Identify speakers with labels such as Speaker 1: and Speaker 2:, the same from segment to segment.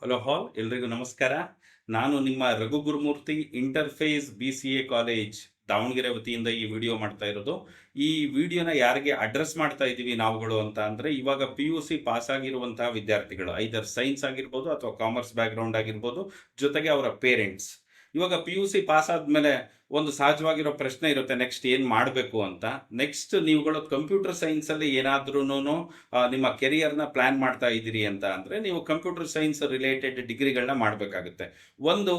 Speaker 1: Hello ಹಾಲ್ ಎಲ್ರಿಗೂ ನಮಸ್ಕಾರ. ನಾನು ನಿಮ್ಮ Raghu Gurumurthy interface BCA college Davanagere ವತಿಯಿಂದ ಈ ವಿಡಿಯೋ ಮಾಡ್ತಾ ಇರೋದು. ಈ ವಿಡಿಯೋನ ಯಾರಿಗೆ ಅಡ್ರೆಸ್ ಮಾಡ್ತಾ ಇದ್ದೀವಿ ನಾವುಗಳು ಅಂತ ಅಂದರೆ, ಇವಾಗ PUC ಪಾಸ್ ಆಗಿರುವಂತಹ ವಿದ್ಯಾರ್ಥಿಗಳು, ಐದರ್ ಸೈನ್ಸ್ ಆಗಿರ್ಬೋದು ಅಥವಾ ಕಾಮರ್ಸ್ ಬ್ಯಾಕ್ಗ್ರೌಂಡ್ ಆಗಿರ್ಬೋದು, ಜೊತೆಗೆ ಅವರ ಪೇರೆಂಟ್ಸ್. ಇವಾಗ PUC ಪಾಸ್ ಆದಮೇಲೆ ಒಂದು ಸಹಜವಾಗಿರೋ ಪ್ರಶ್ನೆ ಇರುತ್ತೆ, ನೆಕ್ಸ್ಟ್ ಏನು ಮಾಡಬೇಕು ಅಂತ. ನೆಕ್ಸ್ಟ್ ನೀವುಗಳು ಕಂಪ್ಯೂಟರ್ ಸೈನ್ಸಲ್ಲಿ ಏನಾದ್ರೂ ನಿಮ್ಮ ಕೆರಿಯರ್ನ ಪ್ಲ್ಯಾನ್ ಮಾಡ್ತಾ ಇದ್ದೀರಿ ಅಂತ ಅಂದರೆ, ನೀವು ಕಂಪ್ಯೂಟರ್ ಸೈನ್ಸ್ ರಿಲೇಟೆಡ್ ಡಿಗ್ರಿಗಳನ್ನ ಮಾಡಬೇಕಾಗುತ್ತೆ. ಒಂದು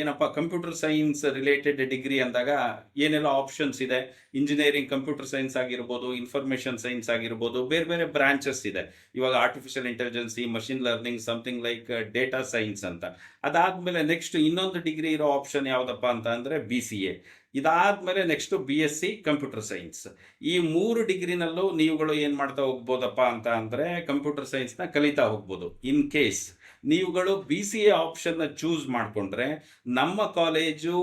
Speaker 1: ಏನಪ್ಪ, ಕಂಪ್ಯೂಟರ್ ಸೈನ್ಸ್ ರಿಲೇಟೆಡ್ ಡಿಗ್ರಿ ಅಂದಾಗ ಏನೆಲ್ಲ ಆಪ್ಷನ್ಸ್ ಇದೆ. ಇಂಜಿನಿಯರಿಂಗ್ ಕಂಪ್ಯೂಟರ್ ಸೈನ್ಸ್ ಆಗಿರ್ಬೋದು, ಇನ್ಫಾರ್ಮೇಷನ್ ಸೈನ್ಸ್ ಆಗಿರ್ಬೋದು, ಬೇರೆ ಬೇರೆ ಬ್ರಾಂಚಸ್ ಇದೆ. ಇವಾಗ artificial intelligence, machine learning, something like data science ಅಂತ. ಅದಾದಮೇಲೆ ನೆಕ್ಸ್ಟ್ ಇನ್ನೊಂದು ಡಿಗ್ರಿ ಇರೋ ಆಪ್ಷನ್ ಯಾವುದಪ್ಪ ಅಂತ ಅಂದರೆ BCA. ಇದಾದಮೇಲೆ ನೆಕ್ಸ್ಟು BSc ಕಂಪ್ಯೂಟರ್ ಸೈನ್ಸ್. ಈ 3 ಡಿಗ್ರಿನಲ್ಲೂ ನೀವುಗಳು ಏನು ಮಾಡ್ತಾ ಹೋಗ್ಬೋದಪ್ಪ ಅಂತ ಅಂದರೆ, ಕಂಪ್ಯೂಟರ್ ಸೈನ್ಸ್ನ ಕಲಿತಾ ಹೋಗ್ಬೋದು. ಇನ್ ಕೇಸ್ ನೀವುಗಳು BCA ಆಪ್ಷನ್ನ ಚೂಸ್ ಮಾಡಿಕೊಂಡ್ರೆ, ನಮ್ಮ ಕಾಲೇಜು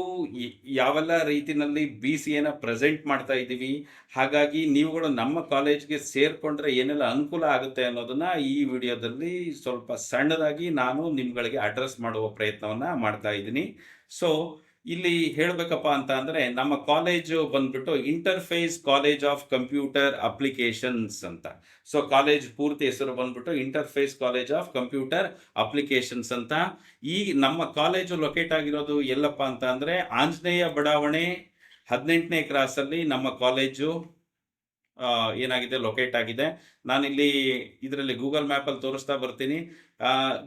Speaker 1: ಯಾವೆಲ್ಲ ರೀತಿಯಲ್ಲಿ BCAನ ಪ್ರೆಸೆಂಟ್ ಮಾಡ್ತಾ ಇದ್ದೀವಿ, ಹಾಗಾಗಿ ನೀವುಗಳು ನಮ್ಮ ಕಾಲೇಜ್ಗೆ ಸೇರಿಕೊಂಡ್ರೆ ಏನೆಲ್ಲ ಅನುಕೂಲ ಆಗುತ್ತೆ ಅನ್ನೋದನ್ನು ಈ ವಿಡಿಯೋದಲ್ಲಿ ಸ್ವಲ್ಪ ಸಣ್ಣದಾಗಿ ನಾನು ನಿಮ್ಗಳಿಗೆ ಅಡ್ರೆಸ್ ಮಾಡುವ ಪ್ರಯತ್ನವನ್ನು ಮಾಡ್ತಾ ಇದ್ದೀನಿ. ಸೊ ಇಲ್ಲಿ ಹೇಳಬೇಕಪ್ಪ ಅಂತ ಅಂದರೆ, ನಮ್ಮ ಕಾಲೇಜು ಬಂದ್ಬಿಟ್ಟು interface college of computer applications ಅಂತ. ಸೊ ಕಾಲೇಜ್ ಪೂರ್ತಿ ಹೆಸರು ಬಂದ್ಬಿಟ್ಟು interface college of computer applications ಅಂತ. ಈ ನಮ್ಮ ಕಾಲೇಜು ಲೊಕೇಟ್ ಆಗಿರೋದು ಎಲ್ಲಪ್ಪ ಅಂತ ಅಂದರೆ, ಆಂಜನೇಯ ಬಡಾವಣೆ 18ನೇ ಕ್ರಾಸಲ್ಲಿ ನಮ್ಮ ಕಾಲೇಜು ಏನಾಗಿದೆ, ಲೊಕೇಟ್ ಆಗಿದೆ. ನಾನಿಲ್ಲಿ ಇದರಲ್ಲಿ ಗೂಗಲ್ ಮ್ಯಾಪಲ್ಲಿ ತೋರಿಸ್ತಾ ಬರ್ತೀನಿ.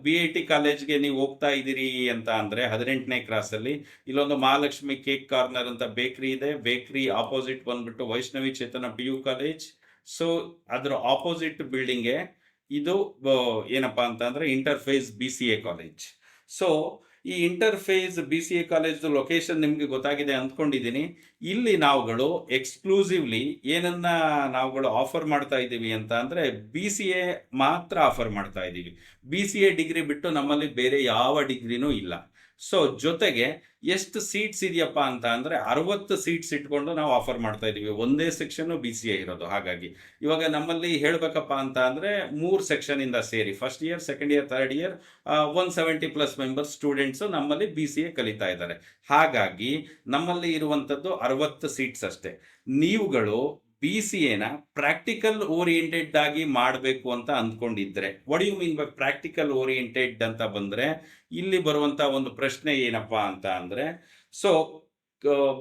Speaker 1: BIT ಕಾಲೇಜ್ಗೆ ನೀವು ಹೋಗ್ತಾ ಇದ್ದೀರಿ ಅಂತ ಅಂದರೆ 18ನೇ ಕ್ರಾಸಲ್ಲಿ ಇಲ್ಲೊಂದು ಮಹಾಲಕ್ಷ್ಮಿ ಕೇಕ್ ಕಾರ್ನರ್ ಅಂತ ಬೇಕ್ರಿ ಇದೆ. ಬೇಕ್ರಿ ಆಪೋಸಿಟ್ ಬಂದ್ಬಿಟ್ಟು ವೈಷ್ಣವಿ ಚೇತನ PU ಕಾಲೇಜ್. ಸೊ ಅದರ ಆಪೋಸಿಟ್ ಬಿಲ್ಡಿಂಗ್ಗೆ ಇದು ಏನಪ್ಪ ಅಂತ ಅಂದರೆ ಇಂಟರ್ಫೇಸ್ BCA ಕಾಲೇಜ್. ಸೊ ಈ ಇಂಟರ್ಫೇಸ್ BCA ಕಾಲೇಜ್ದು ಲೊಕೇಶನ್ ನಿಮಗೆ ಗೊತ್ತಾಗಿದೆ ಅಂದ್ಕೊಂಡಿದ್ದೀನಿ. ಇಲ್ಲಿ ನಾವುಗಳು ಎಕ್ಸ್ಕ್ಲೂಸಿವ್ಲಿ ಏನನ್ನ ನಾವುಗಳು ಆಫರ್ ಮಾಡ್ತಾ ಇದ್ದೀವಿ ಅಂತ ಅಂದರೆ, BCA ಮಾತ್ರ ಆಫರ್ ಮಾಡ್ತಾ ಇದ್ದೀವಿ. BCA ಡಿಗ್ರಿ ಬಿಟ್ಟು ನಮ್ಮಲ್ಲಿ ಬೇರೆ ಯಾವ ಡಿಗ್ರಿನೂ ಇಲ್ಲ. ಸೊ ಜೊತೆಗೆ ಎಷ್ಟು ಸೀಟ್ಸ್ ಇದೆಯಪ್ಪ ಅಂತ ಅಂದರೆ, 60 ಸೀಟ್ಸ್ ಇಟ್ಕೊಂಡು ನಾವು ಆಫರ್ ಮಾಡ್ತಾ ಇದ್ದೀವಿ. ಒಂದೇ ಸೆಕ್ಷನ್ನು BCA ಇರೋದು. ಹಾಗಾಗಿ ಇವಾಗ ನಮ್ಮಲ್ಲಿ ಹೇಳಬೇಕಪ್ಪ ಅಂತ ಅಂದರೆ, 3 ಸೆಕ್ಷನಿಂದ ಸೇರಿ first year, second year, third year 170+ members students ನಮ್ಮಲ್ಲಿ BCA ಕಲಿತಾ ಇದ್ದಾರೆ. ಹಾಗಾಗಿ ನಮ್ಮಲ್ಲಿ ಇರುವಂಥದ್ದು 60 ಸೀಟ್ಸ್ ಅಷ್ಟೇ. ನೀವುಗಳು BCAನ ಪ್ರಾಕ್ಟಿಕಲ್ ಓರಿಯೆಂಟೆಡ್ ಆಗಿ ಮಾಡಬೇಕು ಅಂತ ಅಂದ್ಕೊಂಡಿದ್ರೆ, what you mean by practical oriented ಅಂತ ಬಂದರೆ, ಇಲ್ಲಿ ಬರುವಂಥ ಒಂದು ಪ್ರಶ್ನೆ ಏನಪ್ಪ ಅಂತ ಅಂದರೆ, ಸೊ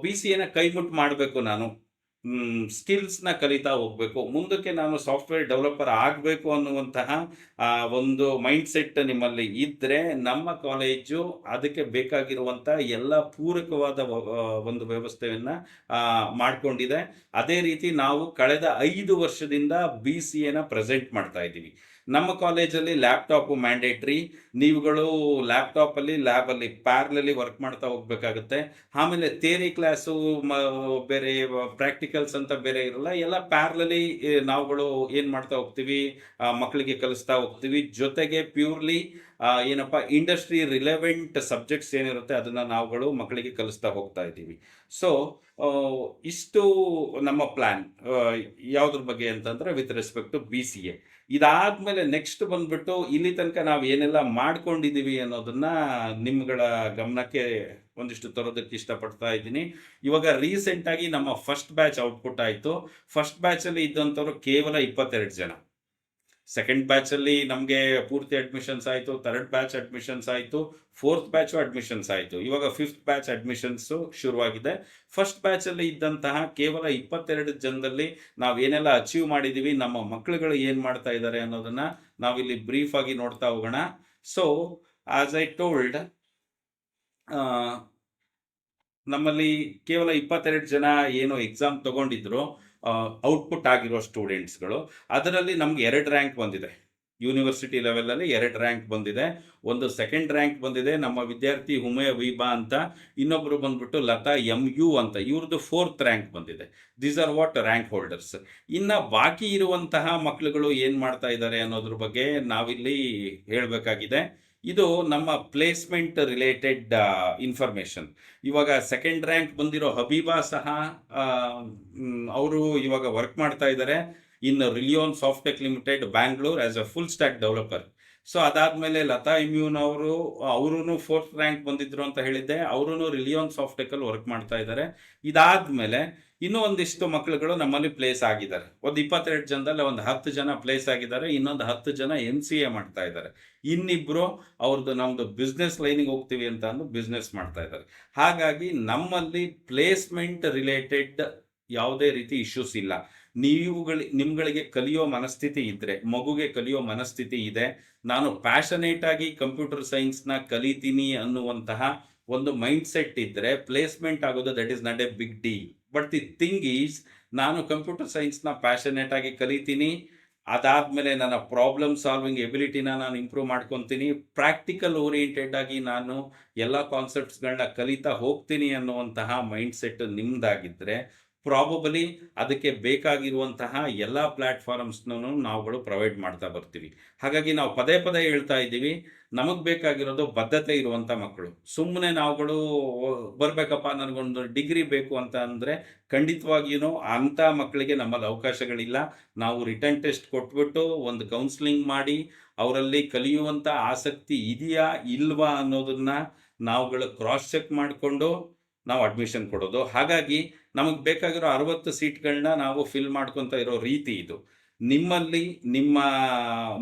Speaker 1: BCAನ ಕೈಮುಟ್ಟು ಮಾಡಬೇಕು ನಾನು, ಸ್ಕಿಲ್ಸ್ನ ಕಲಿತಾ ಹೋಗಬೇಕು, ಮುಂದಕ್ಕೆ ನಾನು ಸಾಫ್ಟ್ವೇರ್ ಡೆವಲಪರ್ ಆಗಬೇಕು ಅನ್ನುವಂತಹ ಒಂದು ಮೈಂಡ್ಸೆಟ್ ನಿಮ್ಮಲ್ಲಿ ಇದ್ದರೆ, ನಮ್ಮ ಕಾಲೇಜು ಅದಕ್ಕೆ ಬೇಕಾಗಿರುವಂಥ ಎಲ್ಲ ಪೂರಕವಾದ ಒಂದು ವ್ಯವಸ್ಥೆಯನ್ನು ಮಾಡಿಕೊಂಡಿದೆ. ಅದೇ ರೀತಿ ನಾವು ಕಳೆದ 5 ವರ್ಷದಿಂದ BCAನ ಪ್ರೆಸೆಂಟ್ ಮಾಡ್ತಾ ಇದ್ದೀವಿ. ನಮ್ಮ ಕಾಲೇಜಲ್ಲಿ ಲ್ಯಾಪ್ಟಾಪು ಮ್ಯಾಂಡೇಟ್ರಿ. ನೀವುಗಳು ಲ್ಯಾಪ್ಟಾಪಲ್ಲಿ ಲ್ಯಾಬಲ್ಲಿ ಪ್ಯಾರಲಲ್ಲಿ ವರ್ಕ್ ಮಾಡ್ತಾ ಹೋಗಬೇಕಾಗುತ್ತೆ. ಆಮೇಲೆ ಥಿಯರಿ ಕ್ಲಾಸು ಬೇರೆ, ಪ್ರಾಕ್ಟಿಕಲ್ಸ್ ಅಂತ ಬೇರೆ ಇರಲ್ಲ. ಎಲ್ಲ ಪ್ಯಾರಲಲ್ಲಿ ನಾವುಗಳು ಏನು ಮಾಡ್ತಾ ಹೋಗ್ತೀವಿ, ಮಕ್ಕಳಿಗೆ ಕಲಿಸ್ತಾ ಹೋಗ್ತೀವಿ. ಜೊತೆಗೆ ಪ್ಯೂರ್ಲಿ ಏನಪ್ಪ, ಇಂಡಸ್ಟ್ರಿ ರಿಲೆವೆಂಟ್ ಸಬ್ಜೆಕ್ಟ್ಸ್ ಏನಿರುತ್ತೆ ಅದನ್ನು ನಾವುಗಳು ಮಕ್ಕಳಿಗೆ ಕಲಿಸ್ತಾ ಹೋಗ್ತಾ ಇದ್ದೀವಿ. ಸೊ ಇಷ್ಟು ನಮ್ಮ ಪ್ಲ್ಯಾನ್ ಯಾವುದ್ರ ಬಗ್ಗೆ ಅಂತಂದರೆ, ವಿತ್ ರೆಸ್ಪೆಕ್ಟ್ ಟು BCA. ಇದಾದಮೇಲೆ ನೆಕ್ಸ್ಟ್ ಬಂದ್ಬಿಟ್ಟು ಇಲ್ಲಿ ತನಕ ನಾವು ಏನೆಲ್ಲ ಮಾಡ್ಕೊಂಡಿದ್ದೀವಿ ಅನ್ನೋದನ್ನು ನಿಮ್ಗಳ ಗಮನಕ್ಕೆ ಒಂದಿಷ್ಟು ತರೋದಕ್ಕೆ ಇಷ್ಟಪಡ್ತಾ ಇದ್ದೀನಿ. ಇವಾಗ ರೀಸೆಂಟಾಗಿ ನಮ್ಮ ಫಸ್ಟ್ ಬ್ಯಾಚ್ ಔಟ್ಪುಟ್ ಆಯಿತು. ಫಸ್ಟ್ ಬ್ಯಾಚಲ್ಲಿ ಇದ್ದಂಥವ್ರು ಕೇವಲ 22 ಜನ. ಸೆಕೆಂಡ್ ಬ್ಯಾಚಲ್ಲಿ ನಮಗೆ ಪೂರ್ತಿ ಅಡ್ಮಿಷನ್ಸ್ ಆಯಿತು. ಥರ್ಡ್ ಬ್ಯಾಚ್ ಅಡ್ಮಿಷನ್ಸ್ ಆಯಿತು. ಫೋರ್ತ್ ಬ್ಯಾಚು ಅಡ್ಮಿಷನ್ಸ್ ಆಯಿತು. ಇವಾಗ ಫಿಫ್ತ್ ಬ್ಯಾಚ್ ಅಡ್ಮಿಷನ್ಸು ಶುರುವಾಗಿದೆ. ಫಸ್ಟ್ ಬ್ಯಾಚಲ್ಲಿ ಇದ್ದಂತಹ ಕೇವಲ 22 ಜನದಲ್ಲಿ ನಾವೇನೆಲ್ಲ ಅಚೀವ್ ಮಾಡಿದ್ದೀವಿ, ನಮ್ಮ ಮಕ್ಕಳುಗಳು ಏನು ಮಾಡ್ತಾ ಇದ್ದಾರೆ ಅನ್ನೋದನ್ನು ನಾವಿಲ್ಲಿ ಬ್ರೀಫಾಗಿ ನೋಡ್ತಾ ಹೋಗೋಣ. ಸೊ ಆಸ್ ಐ ಟೋಲ್ಡ್, ನಮ್ಮಲ್ಲಿ ಕೇವಲ 22 ಜನ ಏನು ಎಕ್ಸಾಮ್ ತಗೊಂಡಿದ್ರು, ಔಟ್ಪುಟ್ ಆಗಿರೋ ಸ್ಟೂಡೆಂಟ್ಸ್ಗಳು, ಅದರಲ್ಲಿ ನಮ್ಗೆ 2 ರ್ಯಾಂಕ್ ಬಂದಿದೆ. ಯೂನಿವರ್ಸಿಟಿ ಲೆವೆಲಲ್ಲಿ 2 ರ್ಯಾಂಕ್ ಬಂದಿದೆ. ಒಂದು ಸೆಕೆಂಡ್ ರ್ಯಾಂಕ್ ಬಂದಿದೆ ನಮ್ಮ ವಿದ್ಯಾರ್ಥಿ ಉಮಯ ವೀಬಾ ಅಂತ, ಇನ್ನೊಬ್ಬರು ಬಂದ್ಬಿಟ್ಟು ಲತಾ MU ಅಂತ, ಇವ್ರದ್ದು 4th ರ್ಯಾಂಕ್ ಬಂದಿದೆ. These are what rank holders. ಇನ್ನು ಬಾಕಿ ಇರುವಂತಹ ಮಕ್ಕಳುಗಳು ಏನು ಮಾಡ್ತಾ ಇದ್ದಾರೆ ಅನ್ನೋದ್ರ ಬಗ್ಗೆ ನಾವಿಲ್ಲಿ ಹೇಳಬೇಕಾಗಿದೆ. ಇದು ನಮ್ಮ ಪ್ಲೇಸ್ಮೆಂಟ್ ರಿಲೇಟೆಡ್ ಇನ್ಫಾರ್ಮೇಷನ್. ಇವಾಗ ಸೆಕೆಂಡ್ ರ್ಯಾಂಕ್ ಬಂದಿರೋ ಹಬೀಬಾ ಸಹ ಅವರು ಇವಾಗ ವರ್ಕ್ ಮಾಡ್ತಾ ಇದ್ದಾರೆ in Relion Softech Limited Bangalore as a full stack developer. So ಅದಾದ್ಮೇಲೆ ಲತಾ ಇಮ್ಯೂನ್ ಅವರು ಫೋರ್ತ್ ರ್ಯಾಂಕ್ ಬಂದಿದ್ರು ಅಂತ ಹೇಳಿದ್ದೆ. ಅವರು ರಿಲಿಯಾನ್ ಸಾಫ್ಟೆಕ್ ವರ್ಕ್ ಮಾಡ್ತಾ ಇದ್ದಾರೆ. ಇದಾದ್ಮೇಲೆ ಇನ್ನೂ ಒಂದಿಷ್ಟು ಮಕ್ಕಳುಗಳು ನಮ್ಮಲ್ಲಿ ಪ್ಲೇಸ್ ಆಗಿದ್ದಾರೆ. ಒಂದು 22 ಜನದಲ್ಲಿ ಒಂದು 10 ಜನ ಪ್ಲೇಸ್ ಆಗಿದ್ದಾರೆ. ಇನ್ನೊಂದು 10 ಜನ MCA ಮಾಡ್ತಾ ಇದ್ದಾರೆ. ಇನ್ನಿಬ್ರು ನಮ್ದು ಬಿಸ್ನೆಸ್ ಲೈನಿಗೆ ಹೋಗ್ತೀವಿ ಅಂತ ಅಂದು ಬಿಸ್ನೆಸ್ ಮಾಡ್ತಾ ಇದ್ದಾರೆ. ಹಾಗಾಗಿ ನಮ್ಮಲ್ಲಿ ಪ್ಲೇಸ್ಮೆಂಟ್ ರಿಲೇಟೆಡ್ ಯಾವುದೇ ರೀತಿ ಇಶ್ಯೂಸ್ ಇಲ್ಲ. ನಿಮ್ಗಳಿಗೆ ಕಲಿಯೋ ಮನಸ್ಥಿತಿ ಇದ್ರೆ, ಮಗುಗೆ ಕಲಿಯೋ ಮನಸ್ಥಿತಿ ಇದೆ, ನಾನು ಪ್ಯಾಷನೇಟ್ ಆಗಿ ಕಂಪ್ಯೂಟರ್ ಸೈನ್ಸ್ನ ಕಲಿತೀನಿ ಅನ್ನುವಂತಹ ಒಂದು ಮೈಂಡ್ ಸೆಟ್ ಇದ್ರೆ ಪ್ಲೇಸ್ಮೆಂಟ್ ಆಗೋದು that is not a big deal. But the thing is, ನಾನು ಕಂಪ್ಯೂಟರ್ ಸೈನ್ಸ್ನ ಪ್ಯಾಷನೇಟ್ ಆಗಿ ಕಲಿತೀನಿ, ಅದಾದ್ಮೇಲೆ ನನ್ನ ಪ್ರಾಬ್ಲಮ್ ಸಾಲ್ವಿಂಗ್ ಎಬಿಲಿಟಿನ ನಾನು ಇಂಪ್ರೂವ್ ಮಾಡ್ಕೊತೀನಿ, ಪ್ರಾಕ್ಟಿಕಲ್ ಓರಿಯೆಂಟೆಡ್ ಆಗಿ ನಾನು ಎಲ್ಲ ಕಾನ್ಸೆಪ್ಟ್ಸ್ಗಳನ್ನ ಕಲಿತಾ ಹೋಗ್ತೀನಿ ಅನ್ನುವಂತಹ ಮೈಂಡ್ ಸೆಟ್ ನಿಮ್ದಾಗಿದ್ರೆ ಪ್ರಾಬಬಲಿ ಅದಕ್ಕೆ ಬೇಕಾಗಿರುವಂತಹ ಎಲ್ಲ ಪ್ಲ್ಯಾಟ್ಫಾರ್ಮ್ಸ್ನೂ ನಾವುಗಳು ಪ್ರೊವೈಡ್ ಮಾಡ್ತಾ ಬರ್ತೀವಿ. ಹಾಗಾಗಿ ನಾವು ಪದೇ ಪದೇ ಹೇಳ್ತಾ ಇದ್ದೀವಿ, ನಮಗೆ ಬೇಕಾಗಿರೋದು ಬದ್ಧತೆ ಇರುವಂಥ ಮಕ್ಕಳು. ಸುಮ್ಮನೆ ನಾವುಗಳು ಬರಬೇಕಪ್ಪ ನನಗೊಂದು ಡಿಗ್ರಿ ಬೇಕು ಅಂತ ಅಂದರೆ ಖಂಡಿತವಾಗಿಯೂ ಅಂಥ ಮಕ್ಕಳಿಗೆ ನಮ್ಮಲ್ಲಿ ಅವಕಾಶಗಳಿಲ್ಲ. ನಾವು ರಿಟರ್ನ್ ಟೆಸ್ಟ್ ಕೊಟ್ಬಿಟ್ಟು ಒಂದು ಕೌನ್ಸಿಲಿಂಗ್ ಮಾಡಿ ಅವರಲ್ಲಿ ಕಲಿಯುವಂಥ ಆಸಕ್ತಿ ಇದೆಯಾ ಇಲ್ವಾ ಅನ್ನೋದನ್ನು ನಾವುಗಳು ಕ್ರಾಸ್ ಚೆಕ್ ಮಾಡಿಕೊಂಡು ನಾವು ಅಡ್ಮಿಷನ್ ಕೊಡೋದು. ಹಾಗಾಗಿ ನಮಗೆ ಬೇಕಾಗಿರೋ 60 ಸೀಟ್ಗಳನ್ನ ನಾವು ಫಿಲ್ ಮಾಡ್ಕೊತ ಇರೋ ರೀತಿ ಇದು. ನಿಮ್ಮಲ್ಲಿ ನಿಮ್ಮ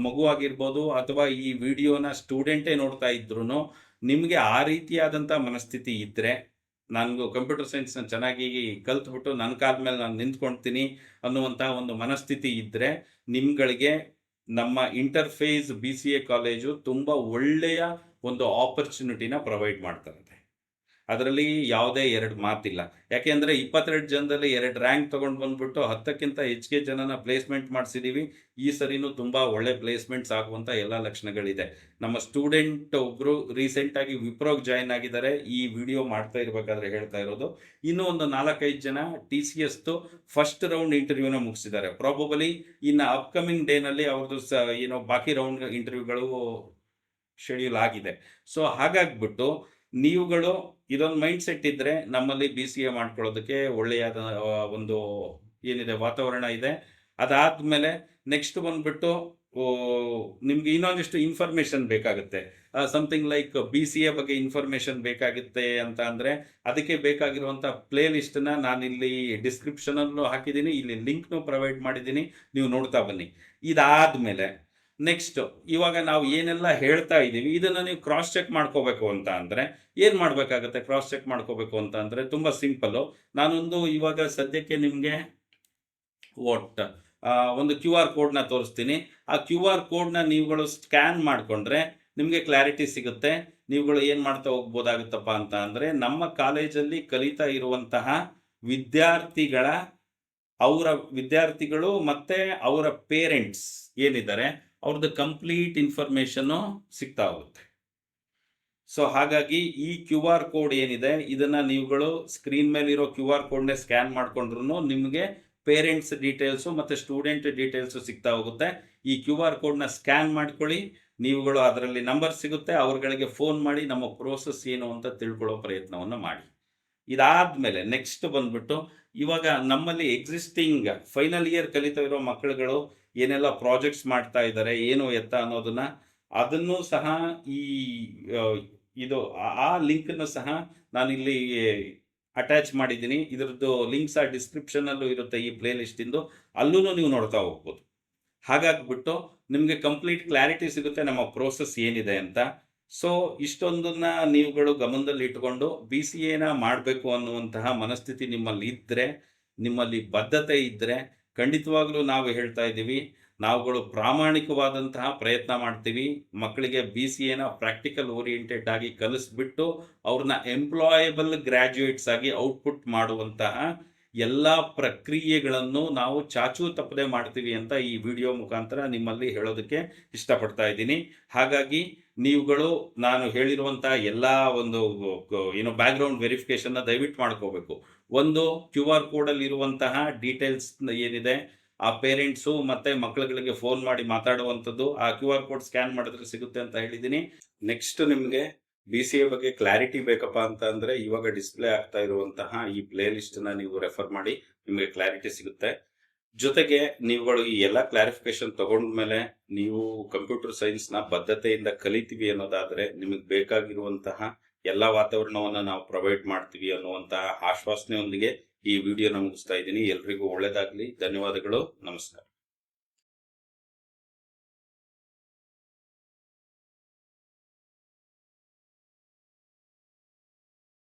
Speaker 1: ಮಗು ಆಗಿರ್ಬೋದು ಅಥವಾ ಈ ವಿಡಿಯೋನ ಸ್ಟೂಡೆಂಟೇ ನೋಡ್ತಾ ಇದ್ರು ನಿಮಗೆ ಆ ರೀತಿಯಾದಂಥ ಮನಸ್ಥಿತಿ ಇದ್ದರೆ, ನನಗೂ ಕಂಪ್ಯೂಟರ್ ಸೈನ್ಸ್ನ ಚೆನ್ನಾಗಿ ಕಲ್ತ್ಬಿಟ್ಟು ನನ್ನ ಕಾಲ ಮೇಲೆ ನಾನು ನಿಂತ್ಕೊಳ್ತೀನಿ ಅನ್ನುವಂಥ ಒಂದು ಮನಸ್ಥಿತಿ ಇದ್ದರೆ, ನಿಮ್ಗಳಿಗೆ ನಮ್ಮ ಇಂಟರ್ಫೇಸ್ BCA ಕಾಲೇಜು ತುಂಬ ಒಳ್ಳೆಯ ಒಂದು ಆಪರ್ಚುನಿಟಿನ ಪ್ರೊವೈಡ್ ಮಾಡ್ತಾರೆ. ಅದರಲ್ಲಿ ಯಾವುದೇ ಎರಡು ಮಾತಿಲ್ಲ. ಯಾಕೆಂದರೆ 22 ಜನದಲ್ಲಿ 2 ರ್ಯಾಂಕ್ ತೊಗೊಂಡು ಬಂದುಬಿಟ್ಟು 10ಕ್ಕಿಂತ ಹೆಚ್ಚಿಗೆ ಜನನ ಪ್ಲೇಸ್ಮೆಂಟ್ ಮಾಡಿಸಿದ್ದೀವಿ. ಈ ಸರಿನೂ ತುಂಬ ಒಳ್ಳೆ ಪ್ಲೇಸ್ಮೆಂಟ್ಸ್ ಆಗುವಂಥ ಎಲ್ಲ ಲಕ್ಷಣಗಳಿದೆ. ನಮ್ಮ ಸ್ಟೂಡೆಂಟ್ ಒಬ್ಬರು ರೀಸೆಂಟಾಗಿ ವಿಪ್ರೋಗೆ ಜಾಯ್ನ್ ಆಗಿದ್ದಾರೆ. ಈ ವಿಡಿಯೋ ಮಾಡ್ತಾ ಇರಬೇಕಾದ್ರೆ ಹೇಳ್ತಾ ಇರೋದು. ಇನ್ನೂ ಒಂದು 4-5 ಜನ TCSದು ಫಸ್ಟ್ ರೌಂಡ್ ಇಂಟರ್ವ್ಯೂನ ಮುಗಿಸಿದ್ದಾರೆ. ಪ್ರಾಬಬಲಿ ಇನ್ನು ಅಪ್ಕಮಿಂಗ್ ಡೇನಲ್ಲಿ ಅವ್ರದ್ದು ಬಾಕಿ ರೌಂಡ್ ಇಂಟರ್ವ್ಯೂಗಳು ಶೆಡ್ಯೂಲ್ ಆಗಿದೆ. ಸೊ ಹಾಗಾಗ್ಬಿಟ್ಟು ನೀವುಗಳು ಇದೊಂದು ಮೈಂಡ್ ಸೆಟ್ ಇದ್ದರೆ ನಮ್ಮಲ್ಲಿ BCA ಮಾಡ್ಕೊಳ್ಳೋದಕ್ಕೆ ಒಳ್ಳೆಯಾದ ಒಂದು ಏನಿದೆ ವಾತಾವರಣ ಇದೆ. ಅದಾದಮೇಲೆ ನೆಕ್ಸ್ಟ್ ಬಂದುಬಿಟ್ಟು ನಿಮ್ಗೆ ಇನ್ನೊಂದಿಷ್ಟು ಇನ್ಫಾರ್ಮೇಷನ್ ಬೇಕಾಗುತ್ತೆ. ಸಮಥಿಂಗ್ ಲೈಕ್ BCA ಬಗ್ಗೆ ಇನ್ಫಾರ್ಮೇಷನ್ ಬೇಕಾಗುತ್ತೆ ಅಂತ ಅಂದರೆ ಅದಕ್ಕೆ ಬೇಕಾಗಿರುವಂಥ ಪ್ಲೇ ಲಿಸ್ಟನ್ನ ನಾನಿಲ್ಲಿ ಡಿಸ್ಕ್ರಿಪ್ಷನಲ್ಲೂ ಹಾಕಿದ್ದೀನಿ, ಇಲ್ಲಿ ಲಿಂಕ್ನೂ ಪ್ರೊವೈಡ್ ಮಾಡಿದ್ದೀನಿ, ನೀವು ನೋಡ್ತಾ ಬನ್ನಿ. ಇದಾದಮೇಲೆ ನೆಕ್ಸ್ಟ್ ಇವಾಗ ನಾವು ಏನೆಲ್ಲ ಹೇಳ್ತಾ ಇದ್ದೀವಿ ಇದನ್ನು ನೀವು ಕ್ರಾಸ್ ಚೆಕ್ ಮಾಡ್ಕೋಬೇಕು ಅಂತ ಅಂದರೆ ಏನು ಮಾಡಬೇಕಾಗುತ್ತೆ? ಕ್ರಾಸ್ ಚೆಕ್ ಮಾಡ್ಕೋಬೇಕು ಅಂತ ಅಂದರೆ ತುಂಬ ಸಿಂಪಲ್ಲು. ನಾನೊಂದು ಇವಾಗ ಸದ್ಯಕ್ಕೆ ನಿಮಗೆ ಒಂದು QR ಕೋಡ್ನ ತೋರಿಸ್ತೀನಿ. ಆ QR ಕೋಡ್ನ ನೀವುಗಳು ಸ್ಕ್ಯಾನ್ ಮಾಡಿಕೊಂಡ್ರೆ ನಿಮಗೆ ಕ್ಲಾರಿಟಿ ಸಿಗುತ್ತೆ. ನೀವುಗಳು ಏನು ಮಾಡ್ತಾ ಹೋಗ್ಬೋದಾಗುತ್ತಪ್ಪ ಅಂತ ಅಂದರೆ, ನಮ್ಮ ಕಾಲೇಜಲ್ಲಿ ಕಲಿತಾ ಇರುವಂತಹ ವಿದ್ಯಾರ್ಥಿಗಳು ಮತ್ತು ಅವರ ಪೇರೆಂಟ್ಸ್ ಏನಿದ್ದಾರೆ ಅವ್ರದ್ದು ಕಂಪ್ಲೀಟ್ ಇನ್ಫಾರ್ಮೇಷನ್ನು ಸಿಗ್ತಾ ಹೋಗುತ್ತೆ. ಸೊ ಹಾಗಾಗಿ ಈ QR ಕೋಡ್ ಏನಿದೆ ಇದನ್ನು ನೀವುಗಳು ಸ್ಕ್ರೀನ್ ಮೇಲಿರೋ QR ಕೋಡ್ನೇ ಸ್ಕ್ಯಾನ್ ಮಾಡಿಕೊಂಡ್ರು ನಿಮಗೆ ಪೇರೆಂಟ್ಸ್ ಡೀಟೇಲ್ಸು ಮತ್ತು ಸ್ಟೂಡೆಂಟ್ ಡೀಟೇಲ್ಸು ಸಿಗ್ತಾ ಹೋಗುತ್ತೆ. ಈ QR ಕೋಡ್ನ ಸ್ಕ್ಯಾನ್ ಮಾಡ್ಕೊಳ್ಳಿ. ನೀವುಗಳು ಅದರಲ್ಲಿ ನಂಬರ್ ಸಿಗುತ್ತೆ, ಅವ್ರಗಳಿಗೆ ಫೋನ್ ಮಾಡಿ ನಮ್ಮ ಪ್ರೋಸೆಸ್ ಏನು ಅಂತ ತಿಳ್ಕೊಳ್ಳೋ ಪ್ರಯತ್ನವನ್ನು ಮಾಡಿ. ಇದಾದಮೇಲೆ ನೆಕ್ಸ್ಟ್ ಬಂದ್ಬಿಟ್ಟು ಇವಾಗ ನಮ್ಮಲ್ಲಿ ಎಕ್ಸಿಸ್ಟಿಂಗ್ ಫೈನಲ್ ಇಯರ್ ಕಲಿತಾ ಇರೋ ಮಕ್ಕಳುಗಳು ಏನೆಲ್ಲ ಪ್ರಾಜೆಕ್ಟ್ಸ್ ಮಾಡ್ತಾ ಇದ್ದಾರೆ, ಏನು ಎತ್ತ ಅದನ್ನು ಸಹ ಆ ಲಿಂಕನ್ನು ಸಹ ನಾನಿಲ್ಲಿ ಅಟ್ಯಾಚ್ ಮಾಡಿದ್ದೀನಿ. ಇದರದ್ದು ಲಿಂಕ್ಸ್ ಡಿಸ್ಕ್ರಿಪ್ಷನಲ್ಲೂ ಇರುತ್ತೆ. ಈ ಪ್ಲೇ ಲಿಸ್ಟಿಂದು ಅಲ್ಲೂ ನೀವು ನೋಡ್ತಾ ಹೋಗ್ಬೋದು. ಹಾಗಾಗ್ಬಿಟ್ಟು ನಿಮಗೆ ಕಂಪ್ಲೀಟ್ ಕ್ಲಾರಿಟಿ ಸಿಗುತ್ತೆ ನಮ್ಮ ಪ್ರೋಸೆಸ್ ಏನಿದೆ ಅಂತ. ಸೊ ಇಷ್ಟೊಂದನ್ನ ನೀವುಗಳು ಗಮನದಲ್ಲಿ ಇಟ್ಕೊಂಡು BCAನ ಮಾಡಬೇಕು ಅನ್ನುವಂತಹ ಮನಸ್ಥಿತಿ ನಿಮ್ಮಲ್ಲಿ ಇದ್ದರೆ, ನಿಮ್ಮಲ್ಲಿ ಬದ್ಧತೆ ಇದ್ದರೆ, ಖಂಡಿತವಾಗ್ಲೂ ನಾವು ಹೇಳ್ತಾ ಇದ್ದೀವಿ, ನಾವುಗಳು ಪ್ರಾಮಾಣಿಕವಾದಂತಹ ಪ್ರಯತ್ನ ಮಾಡ್ತೀವಿ. ಮಕ್ಕಳಿಗೆ BCAನ ಪ್ರಾಕ್ಟಿಕಲ್ ಓರಿಯೆಂಟೆಡ್ ಆಗಿ ಕಲಿಸ್ಬಿಟ್ಟು ಅವ್ರನ್ನ ಎಂಪ್ಲಾಯಬಲ್ ಗ್ರ್ಯಾಜುಯೇಟ್ಸ್ ಆಗಿ ಔಟ್ಪುಟ್ ಮಾಡುವಂತಹ ಎಲ್ಲ ಪ್ರಕ್ರಿಯೆಗಳನ್ನು ನಾವು ಚಾಚೂ ತಪ್ಪದೆ ಮಾಡ್ತೀವಿ ಅಂತ ಈ ವಿಡಿಯೋ ಮುಖಾಂತರ ನಿಮ್ಮಲ್ಲಿ ಹೇಳೋದಕ್ಕೆ ಇಷ್ಟಪಡ್ತಾ ಇದ್ದೀನಿ. ಹಾಗಾಗಿ ನೀವುಗಳು ನಾನು ಹೇಳಿರುವಂಥ ಎಲ್ಲ ಒಂದು ಬ್ಯಾಕ್ಗ್ರೌಂಡ್ ವೆರಿಫಿಕೇಷನ್ನ ದಯವಿಟ್ಟು ಮಾಡ್ಕೋಬೇಕು. ಒಂದು QR ಕೋಡಲ್ಲಿ ಇರುವಂತಹ ಡೀಟೇಲ್ಸ್ ಏನಿದೆ, ಆ ಪೇರೆಂಟ್ಸು ಮತ್ತು ಮಕ್ಕಳುಗಳಿಗೆ ಫೋನ್ ಮಾಡಿ ಮಾತಾಡುವಂಥದ್ದು ಆ QR ಕೋಡ್ ಸ್ಕ್ಯಾನ್ ಮಾಡಿದ್ರೆ ಸಿಗುತ್ತೆ ಅಂತ ಹೇಳಿದ್ದೀನಿ. ನೆಕ್ಸ್ಟ್ ನಿಮಗೆ BCA ಬಗ್ಗೆ ಕ್ಲಾರಿಟಿ ಬೇಕಪ್ಪ ಅಂತ ಅಂದರೆ ಇವಾಗ ಡಿಸ್ಪ್ಲೇ ಆಗ್ತಾ ಇರುವಂತಹ ಈ ಪ್ಲೇ ಲಿಸ್ಟನ್ನ ನೀವು ರೆಫರ್ ಮಾಡಿ, ನಿಮಗೆ ಕ್ಲಾರಿಟಿ ಸಿಗುತ್ತೆ. ಜೊತೆಗೆ ನೀವುಗಳು ಈ ಎಲ್ಲ ಕ್ಲಾರಿಫಿಕೇಶನ್ ತಗೊಂಡ್ಮೇಲೆ ನೀವು ಕಂಪ್ಯೂಟರ್ ಸೈನ್ಸ್ ನ ಬದ್ಧತೆಯಿಂದ ಕಲಿತೀವಿ ಅನ್ನೋದಾದ್ರೆ ನಿಮಗೆ ಬೇಕಾಗಿರುವಂತಹ ಎಲ್ಲಾ ವಾತಾವರಣವನ್ನ ನಾವು ಪ್ರೊವೈಡ್ ಮಾಡ್ತೀವಿ ಅನ್ನುವಂತಹ ಆಶ್ವಾಸನೆಯೊಂದಿಗೆ ಈ ವಿಡಿಯೋನ ಮುಗಿಸ್ತಾ ಇದ್ದೀನಿ. ಎಲ್ರಿಗೂ ಒಳ್ಳೇದಾಗ್ಲಿ. ಧನ್ಯವಾದಗಳು. ನಮಸ್ಕಾರ.